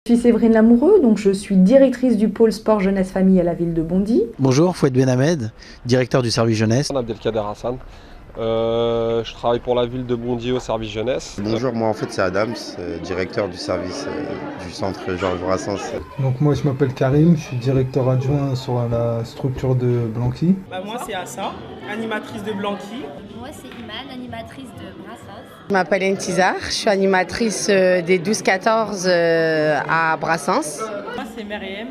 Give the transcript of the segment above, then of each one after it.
Je suis Séverine Lamoureux, donc je suis directrice du pôle sport jeunesse famille à la ville de Bondy. Bonjour, Fouad Benhamed, directeur du service jeunesse. Abdelkader Hassan. Je travaille pour la ville de Bondy au service jeunesse. Bonjour, moi en fait c'est Adams, directeur du service du centre Georges Brassens. Donc moi je m'appelle Karim, je suis directeur adjoint sur la structure de Blanqui. Moi c'est Assa, animatrice de Blanqui. Moi c'est Iman, animatrice de Brassens. Je m'appelle Intizar, je suis animatrice des 12-14 à Brassens. Moi c'est Meriem,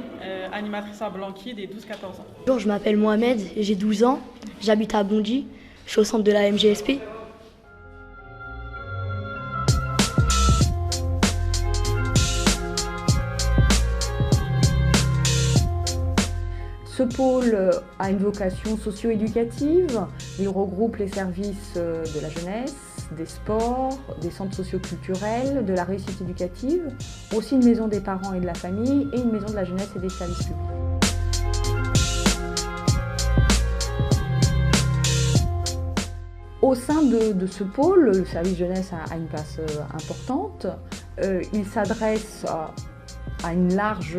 animatrice à Blanqui des 12-14 ans. Bonjour, je m'appelle Mohamed, j'ai 12 ans, j'habite à Bondy, je suis au centre de la MGSP. Ce pôle a une vocation socio-éducative. Il regroupe les services de la jeunesse, des sports, des centres socio-culturels, de la réussite éducative, aussi une maison des parents et de la famille et une maison de la jeunesse et des services publics. Au sein de ce pôle, le service jeunesse a une place importante. Il s'adresse à une large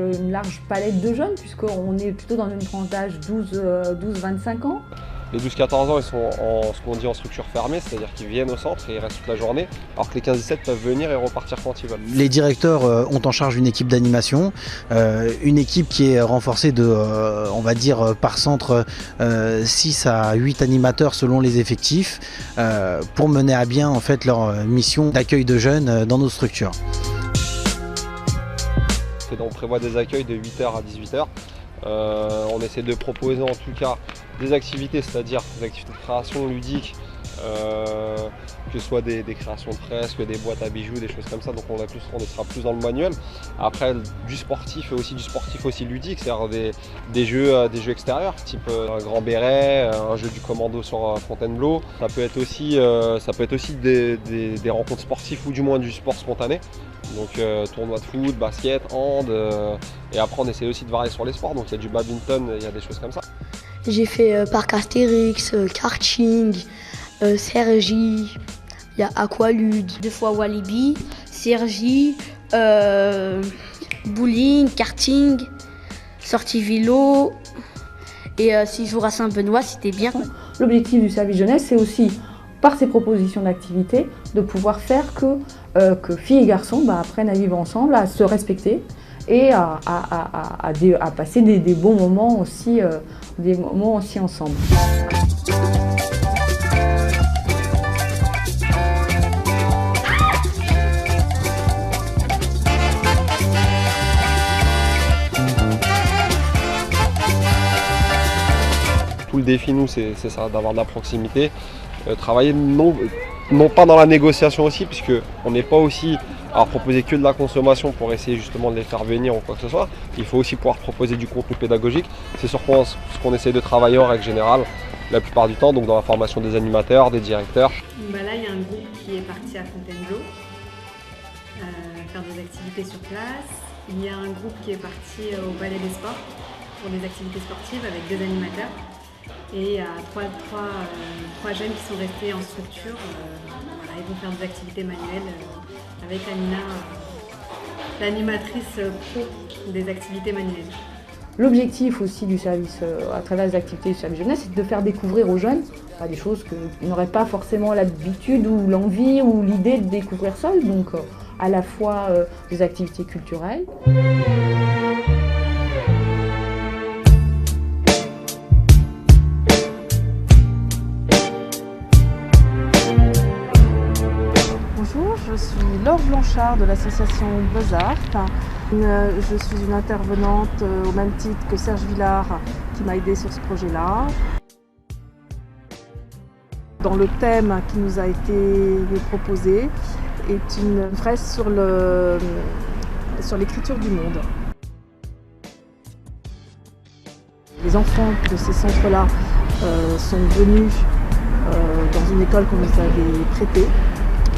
palette de jeunes, puisqu'on est plutôt dans une tranche d'âge 12-25 ans. Les 12-14 ans, ils sont ce qu'on dit en structure fermée, c'est-à-dire qu'ils viennent au centre et ils restent toute la journée, alors que les 15-17 peuvent venir et repartir quand ils veulent. Les directeurs ont en charge une équipe d'animation, une équipe qui est renforcée de, on va dire, par centre 6 à 8 animateurs selon les effectifs, pour mener à bien en fait leur mission d'accueil de jeunes dans nos structures. On prévoit des accueils de 8h à 18h. On essaie de proposer en tout cas des activités, c'est-à-dire des activités de création ludique, que ce soit des créations de fresques, des boîtes à bijoux, des choses comme ça. Donc on sera plus dans le manuel. Après du sportif et aussi du sportif aussi ludique, c'est-à-dire des jeux extérieurs, type un grand béret, un jeu du commando sur Fontainebleau. Ça peut être aussi des rencontres sportives ou du moins du sport spontané. Donc tournoi de foot, basket, hand, et après on essaie aussi de varier sur les sports, donc il y a du badminton, il y a des choses comme ça. J'ai fait parc Astérix, karting, Cergy, il y a Aqualude, 2 fois Walibi, Cergy, bowling, karting, sortie vélo et 6 jours à Saint-Benoît, c'était bien. L'objectif du service jeunesse, c'est aussi, par ces propositions d'activité, de pouvoir faire que filles et garçons apprennent à vivre ensemble, à se respecter et à passer des bons moments aussi, ensemble. Tout le défi, nous, c'est ça, d'avoir de la proximité, travailler non pas dans la négociation aussi, puisqu'on n'est pas aussi à proposer que de la consommation pour essayer justement de les faire venir ou quoi que ce soit. Il faut aussi pouvoir proposer du contenu pédagogique. C'est sur ce qu'on essaie de travailler en règle générale la plupart du temps, donc dans la formation des animateurs, des directeurs. Là, il y a un groupe qui est parti à Fontainebleau faire des activités sur place. Il y a un groupe qui est parti au Palais des Sports pour des activités sportives avec 2 animateurs. Et il y a trois jeunes qui sont restés en structure. Ils vont faire des activités manuelles avec Amina, l'animatrice pro des activités manuelles. L'objectif aussi du service, à travers les activités du service jeunesse, c'est de faire découvrir aux jeunes des choses qu'ils n'auraient pas forcément l'habitude ou l'envie ou l'idée de découvrir seuls. Donc à la fois des activités culturelles. Bonjour, je suis Laure Blanchard de l'association Beaux-Arts. Je suis une intervenante au même titre que Serge Villard qui m'a aidée sur ce projet-là. Dans le thème qui nous a été proposé est une fresque sur l'écriture du monde. Les enfants de ces centres-là sont venus dans une école qu'on nous avait prêtée,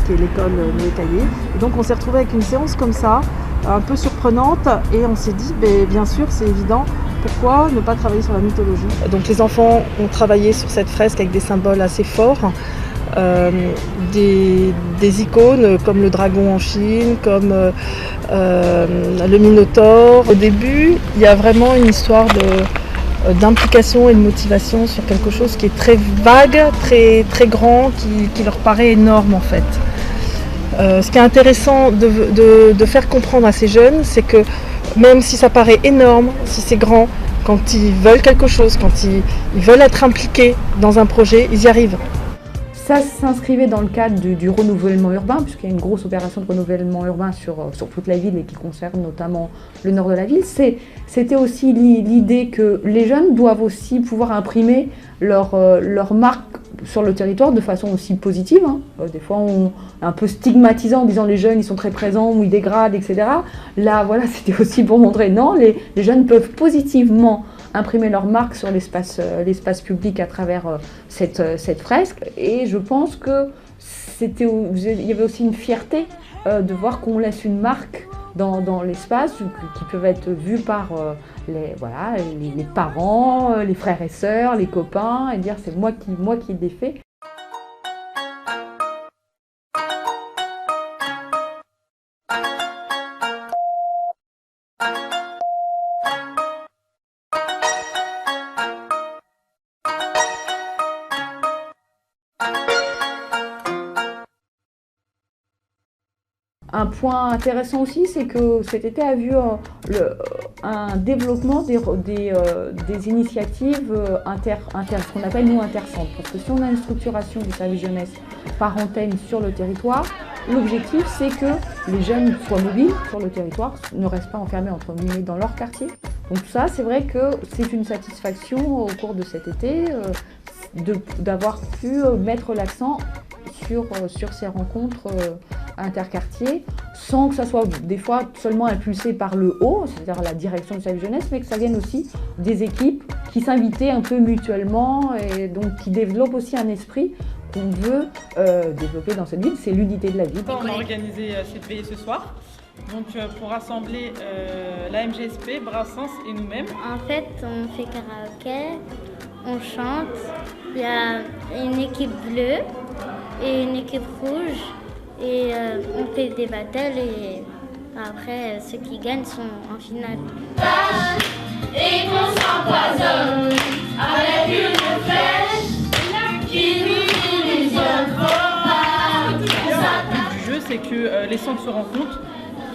qui est l'école Noé Caillé. Et donc on s'est retrouvé avec une séance comme ça, un peu surprenante, et on s'est dit, bien sûr, c'est évident, pourquoi ne pas travailler sur la mythologie? Donc les enfants ont travaillé sur cette fresque avec des symboles assez forts, des icônes comme le dragon en Chine, comme le Minotaure. Au début, il y a vraiment une histoire d'implication et de motivation sur quelque chose qui est très vague, très, très grand, qui leur paraît énorme en fait. Ce qui est intéressant de faire comprendre à ces jeunes, c'est que même si ça paraît énorme, si c'est grand, quand ils veulent quelque chose, quand ils veulent être impliqués dans un projet, ils y arrivent. Ça s'inscrivait dans le cadre du renouvellement urbain, puisqu'il y a une grosse opération de renouvellement urbain sur toute la ville et qui concerne notamment le nord de la ville. C'était aussi l'idée que les jeunes doivent aussi pouvoir imprimer leur marque sur le territoire de façon aussi positive. Des fois, on est un peu stigmatisant en disant les jeunes ils sont très présents ou ils dégradent, etc. Là, voilà, c'était aussi pour montrer non, les jeunes peuvent positivement imprimer leur marque sur l'espace public à travers cette fresque. Et je pense que il y avait aussi une fierté de voir qu'on laisse une marque dans l'espace qui peuvent être vus par les parents, les frères et sœurs, les copains, et dire c'est moi qui l'ai fait. Un point intéressant aussi, c'est que cet été a vu un développement des initiatives ce qu'on appelle nous intercentres. Parce que si on a une structuration du service jeunesse par antenne sur le territoire, l'objectif c'est que les jeunes soient mobiles sur le territoire, ne restent pas enfermés entre guillemets dans leur quartier. Donc ça, c'est vrai que c'est une satisfaction au cours de cet été d'avoir pu mettre l'accent sur ces rencontres interquartiers, sans que ça soit des fois seulement impulsé par le haut, c'est-à-dire la direction du service jeunesse, mais que ça vienne aussi des équipes qui s'invitaient un peu mutuellement et donc qui développent aussi un esprit qu'on veut développer dans cette ville, c'est l'unité de la ville. On a organisé cette veillée ce soir, donc pour rassembler la MGSP, Brassens et nous-mêmes. En fait, on fait karaoké, on chante, il y a une équipe bleue et une équipe rouge. Et on fait des battles et après ceux qui gagnent sont en finale. Et qu'on s'empoisonne avec une flèche qui nous illusionne. Le but du jeu, c'est que les centres se rencontrent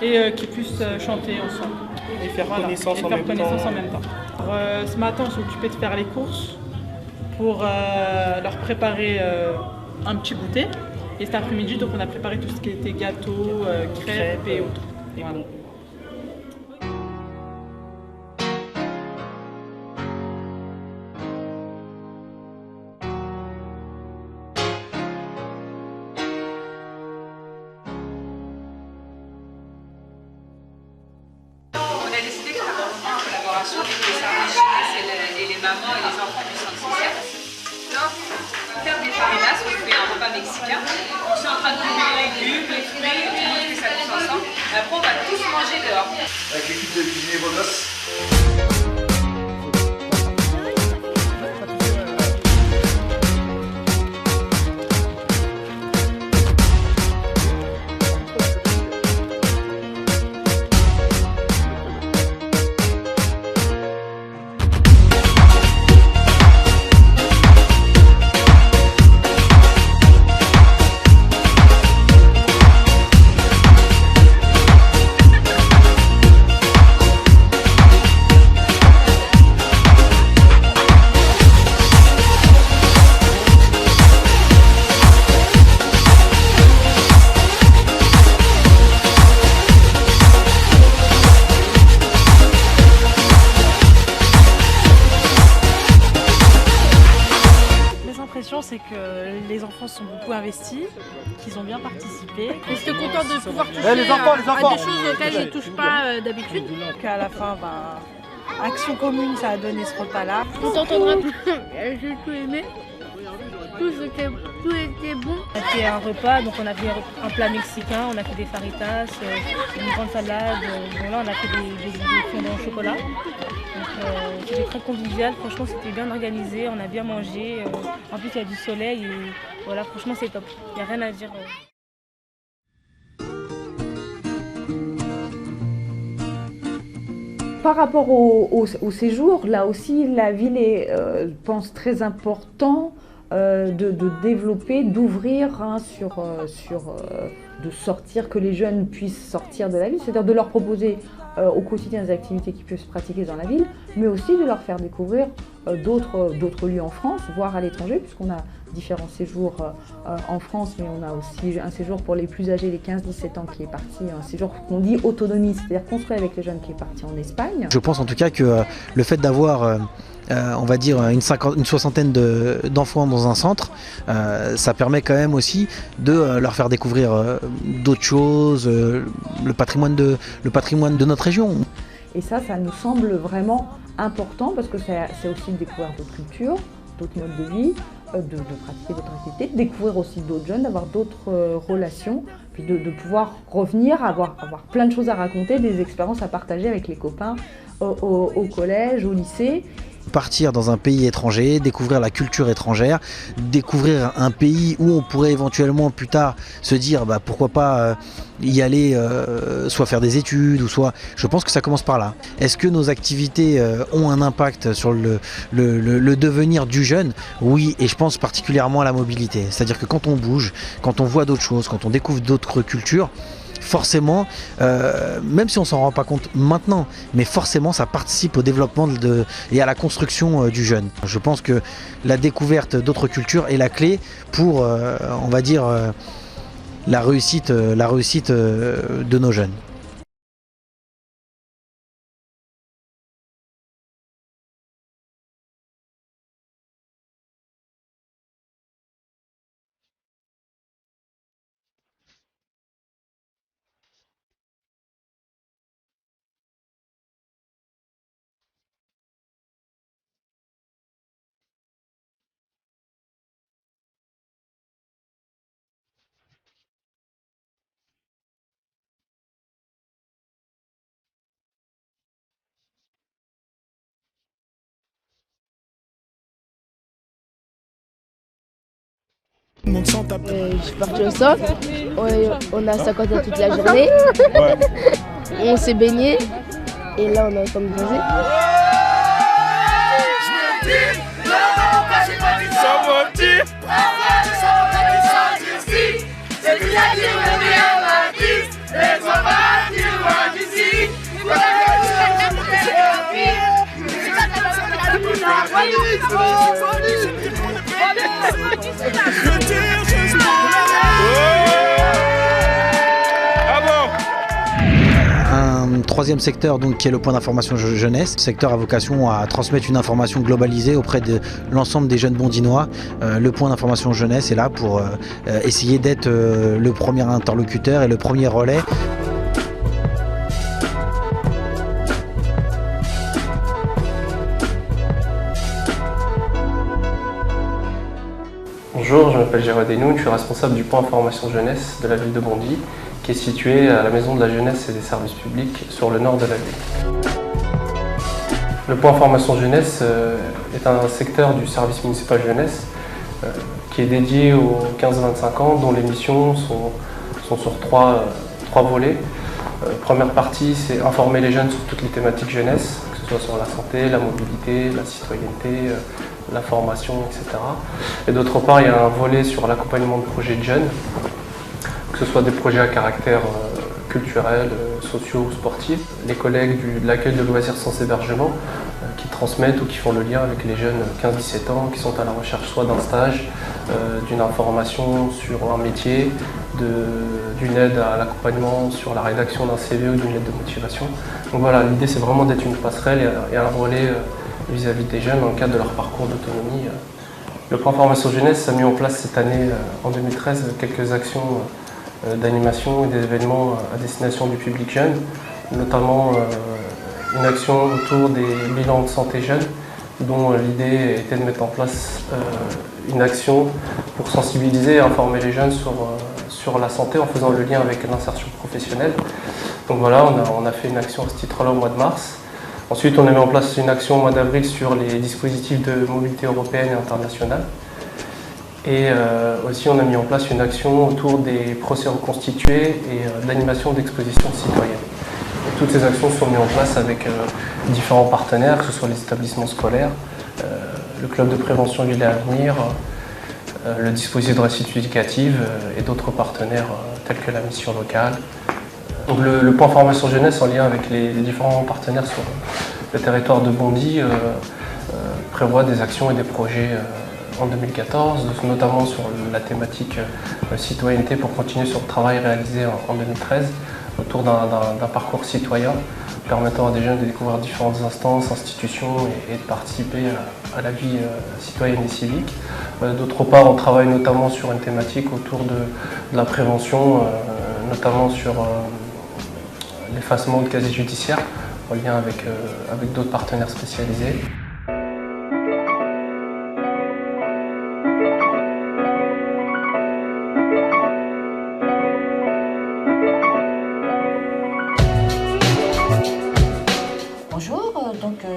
et qu'ils puissent chanter ensemble. Et faire connaissance en même temps. Alors, ce matin, on s'est occupé de faire les courses pour leur préparer un petit goûter. Et cet après-midi, donc on a préparé tout ce qui était gâteaux, crêpes et autres. Et voilà. On a décidé de faire un moment en collaboration avec les services jeunesse et les mamans et les enfants du centre social. Faire des farinas, on fait un repas mexicain. On est en train de couper les légumes, les fruits, tout le monde fait ça tous ensemble. Et après, on va tous manger dehors. Avec l'équipe de cuisiner vos gosses. C'est que les enfants sont beaucoup investis, qu'ils ont bien participé. Je suis contente de pouvoir toucher à des choses auxquelles je ne touche pas d'habitude. Donc à la fin, action commune, ça a donné ce repas-là. On t'entendra plus. J'ai tout aimé. tout était bon. On a fait un repas, donc on a fait un plat mexicain, on a fait des faritas, une grande salade. Bon, là, on a fait des fondants au chocolat. Donc c'était très convivial, franchement c'était bien organisé, on a bien mangé. En plus il y a du soleil et voilà, franchement c'est top, il n'y a rien à dire. Par rapport au séjour, là aussi, la ville est, je pense, très important de développer, d'ouvrir de sortir, que les jeunes puissent sortir de la ville, c'est-à-dire de leur proposer au quotidien des activités qui peuvent se pratiquer dans la ville, mais aussi de leur faire découvrir d'autres lieux en France, voire à l'étranger, puisqu'on a différents séjours en France, mais on a aussi un séjour pour les plus âgés, les 15-17 ans, qui est parti, un séjour qu'on dit autonomie, c'est-à-dire construit avec les jeunes, qui est parti en Espagne. Je pense en tout cas que le fait d'avoir on va dire une soixantaine d'enfants dans un centre, ça permet quand même aussi de leur faire découvrir d'autres choses, le patrimoine de notre région. Et ça nous semble vraiment important parce que c'est aussi de découvrir d'autres cultures, d'autres modes de vie, de pratiquer d'autres activités, de découvrir aussi d'autres jeunes, d'avoir d'autres relations, puis de pouvoir revenir, avoir plein de choses à raconter, des expériences à partager avec les copains au collège, au lycée. Partir dans un pays étranger, découvrir la culture étrangère, découvrir un pays où on pourrait éventuellement plus tard se dire pourquoi pas y aller, soit faire des études, ou soit... Je pense que ça commence par là. Est-ce que nos activités ont un impact sur le devenir du jeune? Oui, et je pense particulièrement à la mobilité. C'est-à-dire que quand on bouge, quand on voit d'autres choses, quand on découvre d'autres cultures, forcément, même si on s'en rend pas compte maintenant, mais forcément ça participe au développement et à la construction du jeune. Je pense que la découverte d'autres cultures est la clé pour, on va dire, la réussite de nos jeunes. Je suis parti au centre, on a 50 ans toute la journée, on s'est baigné et là on a comme posé. Un troisième secteur donc, qui est le point d'information jeunesse. Le secteur a vocation à transmettre une information globalisée auprès de l'ensemble des jeunes bondinois. Le point d'information jeunesse est là pour essayer d'être le premier interlocuteur et le premier relais. Bonjour, je m'appelle Gérard Desnoux, je suis responsable du point information jeunesse de la ville de Bondy, qui est situé à la Maison de la Jeunesse et des Services Publics sur le nord de la ville. Le point information jeunesse est un secteur du service municipal jeunesse qui est dédié aux 15-25 ans, dont les missions sont sur trois volets. Première partie, c'est informer les jeunes sur toutes les thématiques jeunesse, que ce soit sur la santé, la mobilité, la citoyenneté, la formation, etc. Et d'autre part, il y a un volet sur l'accompagnement de projets de jeunes, que ce soit des projets à caractère culturel, sociaux ou sportifs. Les collègues de l'accueil de loisirs sans hébergement qui transmettent ou qui font le lien avec les jeunes 15-17 ans qui sont à la recherche soit d'un stage, d'une information sur un métier, d'une aide à l'accompagnement sur la rédaction d'un CV ou d'une lettre de motivation. Donc voilà, l'idée c'est vraiment d'être une passerelle et un relais vis-à-vis des jeunes dans le cadre de leur parcours d'autonomie. Le plan formation jeunesse a mis en place cette année, en 2013, quelques actions d'animation et d'événements à destination du public jeune, notamment une action autour des bilans de santé jeunes, dont l'idée était de mettre en place une action pour sensibiliser et informer les jeunes sur la santé en faisant le lien avec l'insertion professionnelle. Donc voilà, on a fait une action à ce titre-là au mois de mars. Ensuite, on a mis en place une action au mois d'avril sur les dispositifs de mobilité européenne et internationale. Et aussi, on a mis en place une action autour des procès reconstitués et d'animation d'expositions citoyennes. Et toutes ces actions sont mises en place avec différents partenaires, que ce soit les établissements scolaires, le club de prévention du lait à venir, le dispositif de réussite éducative et d'autres partenaires tels que la mission locale. Donc le point formation jeunesse en lien avec les différents partenaires sur le territoire de Bondy prévoit des actions et des projets en 2014, notamment sur la thématique citoyenneté pour continuer sur le travail réalisé en 2013 autour d'un parcours citoyen permettant à des jeunes de découvrir différentes instances, institutions et de participer à la vie citoyenne et civique. D'autre part, on travaille notamment sur une thématique autour de la prévention, notamment sur l'effacement de casier judiciaire en lien avec d'autres partenaires spécialisés.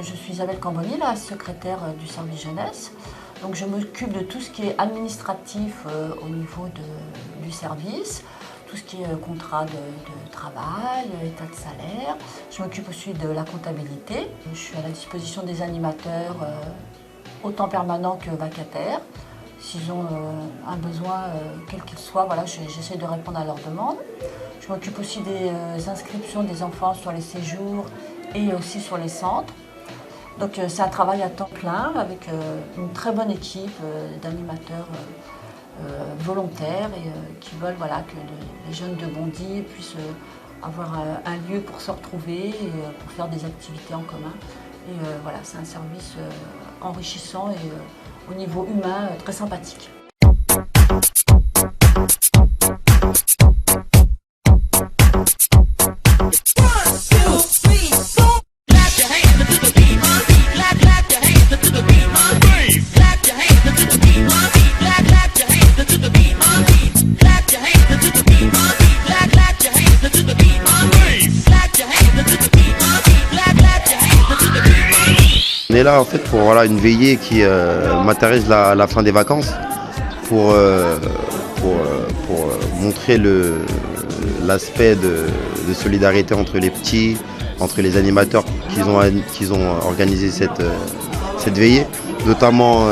Je suis Isabelle Camboni, la secrétaire du service jeunesse. Donc, je m'occupe de tout ce qui est administratif au niveau du service, tout ce qui est contrat de travail, état de salaire. Je m'occupe aussi de la comptabilité. Je suis à la disposition des animateurs, autant permanents que vacataires. S'ils ont un besoin, quel qu'il soit, voilà, j'essaie de répondre à leurs demandes. Je m'occupe aussi des inscriptions des enfants sur les séjours et aussi sur les centres. Donc c'est un travail à temps plein avec une très bonne équipe d'animateurs volontaires et qui veulent que les jeunes de Bondy puissent avoir un lieu pour se retrouver et pour faire des activités en commun. Et voilà, c'est un service enrichissant et au niveau humain très sympathique. On est là en fait pour une veillée qui matérialise la fin des vacances pour montrer l'aspect de solidarité entre les petits, entre les animateurs qu'ils ont organisé cette veillée, notamment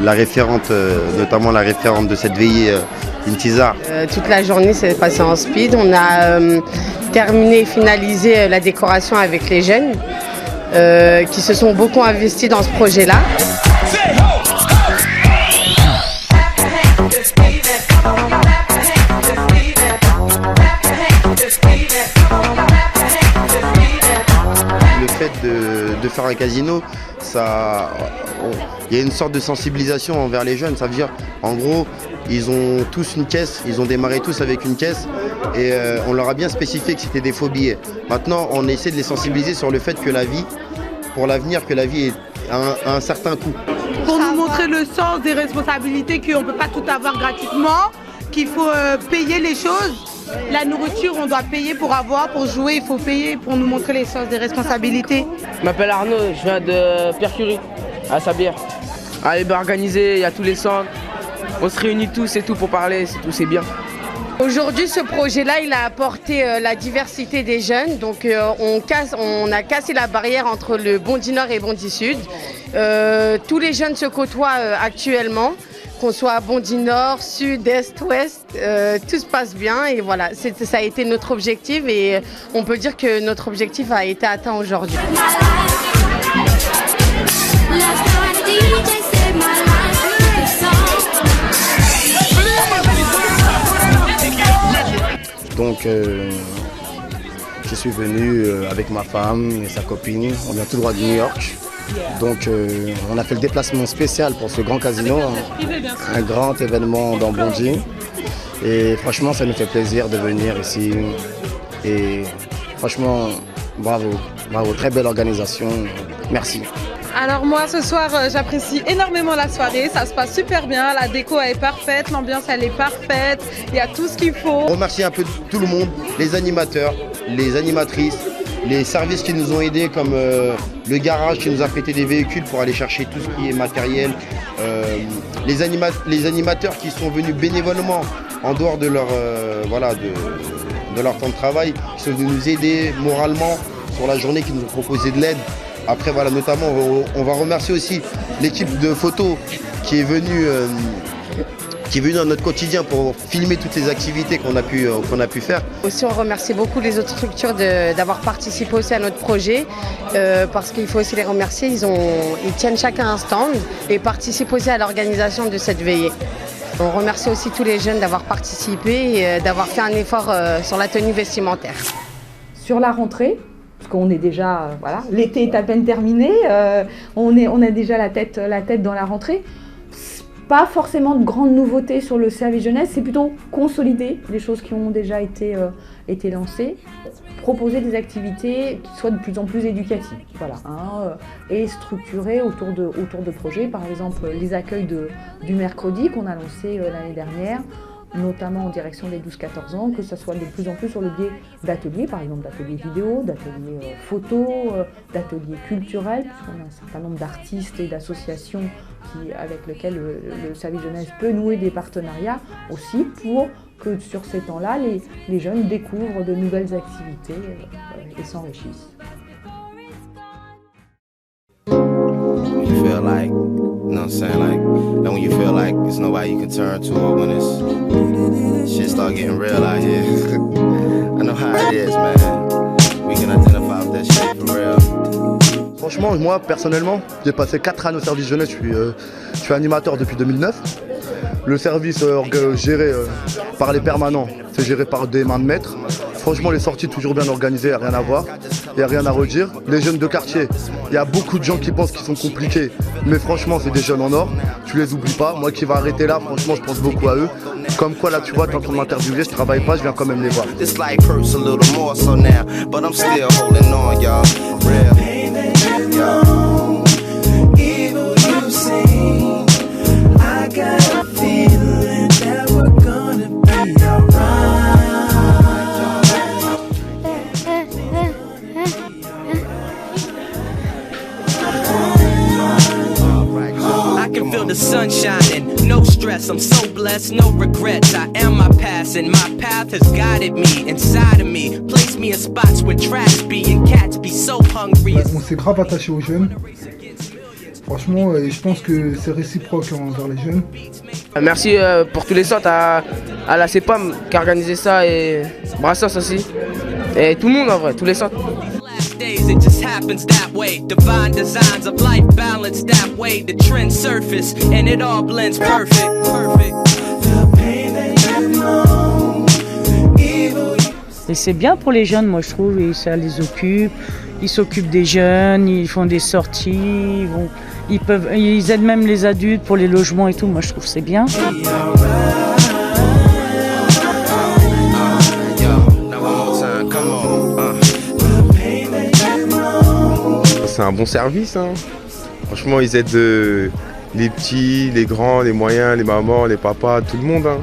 la référente de cette veillée, Intizar. Toute la journée s'est passée en speed. On a terminé et finalisé la décoration avec les jeunes qui se sont beaucoup investis dans ce projet-là. Le fait de faire un casino, il y a une sorte de sensibilisation envers les jeunes. Ça veut dire, en gros, ils ont tous une caisse, ils ont démarré tous avec une caisse et on leur a bien spécifié que c'était des faux billets. Maintenant, on essaie de les sensibiliser sur le fait que la vie, pour l'avenir, que la vie est à un certain coût. Pour nous montrer le sens des responsabilités, qu'on ne peut pas tout avoir gratuitement, qu'il faut payer les choses. La nourriture, on doit payer pour avoir, pour jouer, il faut payer pour nous montrer les sens des responsabilités. Je m'appelle Arnaud, je viens de Pierre-Curie, à Sabière. Allez, organisé, il y a tous les centres. On se réunit tous et tout pour parler, c'est bien. Aujourd'hui, ce projet-là, il a apporté la diversité des jeunes. Donc, on a cassé la barrière entre le Bondy Nord et Bondy Sud. Tous les jeunes se côtoient actuellement, qu'on soit à Bondy Nord, Sud, Est, Ouest. Tout se passe bien et voilà, ça a été notre objectif et on peut dire que notre objectif a été atteint aujourd'hui. Donc je suis venu avec ma femme et sa copine, on vient tout droit de New York. Donc on a fait le déplacement spécial pour ce grand casino, un grand événement dans Bondy. Et franchement ça nous fait plaisir de venir ici. Et franchement bravo, très belle organisation, merci. Alors moi ce soir j'apprécie énormément la soirée, ça se passe super bien, la déco elle est parfaite, l'ambiance elle est parfaite, il y a tout ce qu'il faut. On remercie un peu tout le monde, les animateurs, les animatrices, les services qui nous ont aidés comme le garage qui nous a prêté des véhicules pour aller chercher tout ce qui est matériel, les animateurs qui sont venus bénévolement en dehors de leur, de leur temps de travail, qui sont venus nous aider moralement sur la journée, qui nous ont proposé de l'aide. Après, voilà, notamment, on va remercier aussi l'équipe de photos qui est venue dans notre quotidien pour filmer toutes les activités qu'on a pu faire. Aussi, on remercie beaucoup les autres structures d'avoir participé aussi à notre projet, parce qu'il faut aussi les remercier. Ils tiennent chacun un stand et participent aussi à l'organisation de cette veillée. On remercie aussi tous les jeunes d'avoir participé et d'avoir fait un effort sur la tenue vestimentaire. Sur la rentrée, parce qu'on est déjà, voilà, l'été est à peine terminé, on a déjà la tête dans la rentrée. Pas forcément de grandes nouveautés sur le service jeunesse, c'est plutôt consolider les choses qui ont déjà été lancées, proposer des activités qui soient de plus en plus éducatives, voilà, et structurées autour de projets, par exemple les accueils du mercredi qu'on a lancé l'année dernière, notamment en direction des 12-14 ans, que ce soit de plus en plus sur le biais d'ateliers, par exemple d'ateliers vidéo, d'ateliers photos, d'ateliers culturels, puisqu'on a un certain nombre d'artistes et d'associations avec lesquels le service jeunesse peut nouer des partenariats aussi pour que sur ces temps-là, les jeunes découvrent de nouvelles activités et s'enrichissent. You feel like, you know what I'm saying, like, and when you feel like there's nobody you can turn to, or when it's shit start getting real out here. I know how it is, man. We can identify with that shit for real. Franchement, moi personnellement, j'ai passé 4 années au service jeunesse, je suis animateur depuis 2009. Le service géré par les permanents, c'est géré par des mains de maître. Franchement, les sorties toujours bien organisées, il n'y a rien à voir, il n'y a rien à redire. Les jeunes de quartier, il y a beaucoup de gens qui pensent qu'ils sont compliqués, mais franchement, c'est des jeunes en or, tu les oublies pas. Moi qui vais arrêter là, franchement, je pense beaucoup à eux. Comme quoi, là, tu vois, t'es en train de m'interviewer, je travaille pas, je viens quand même les voir. The sun shining, no stress, I'm so blessed, no regrets. I am my past and my path has guided me inside of me. Place me in spots where trash be and cats be so hungry. On s'est grave attaché aux jeunes. Franchement, je pense que c'est réciproque envers les jeunes. Merci pour tous les centres, à la CEPAM qui a organisé ça et Brassens aussi. Et tout le monde en vrai, tous les centres. It just happens that way. Divine designs of life balance that way. The trends surface and it all blends perfect. Et c'est bien pour les jeunes, moi je trouve, et ça les occupe. Ils s'occupent des jeunes, ils font des sorties, ils aident même les adultes pour les logements et tout. Moi je trouve que c'est bien. C'est un bon service, hein. Franchement ils aident les petits, les grands, les moyens, les mamans, les papas, tout le monde, hein.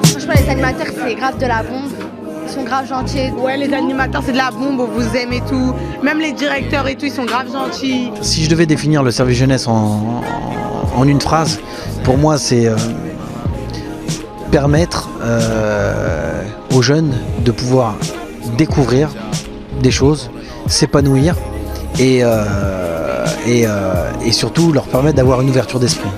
Franchement les animateurs c'est grave de la bombe, ils sont grave gentils. Ouais les animateurs c'est de la bombe, on vous aime et tout, même les directeurs et tout ils sont grave gentils. Si je devais définir le service jeunesse en une phrase, pour moi c'est permettre aux jeunes de pouvoir découvrir des choses, s'épanouir et surtout leur permettre d'avoir une ouverture d'esprit.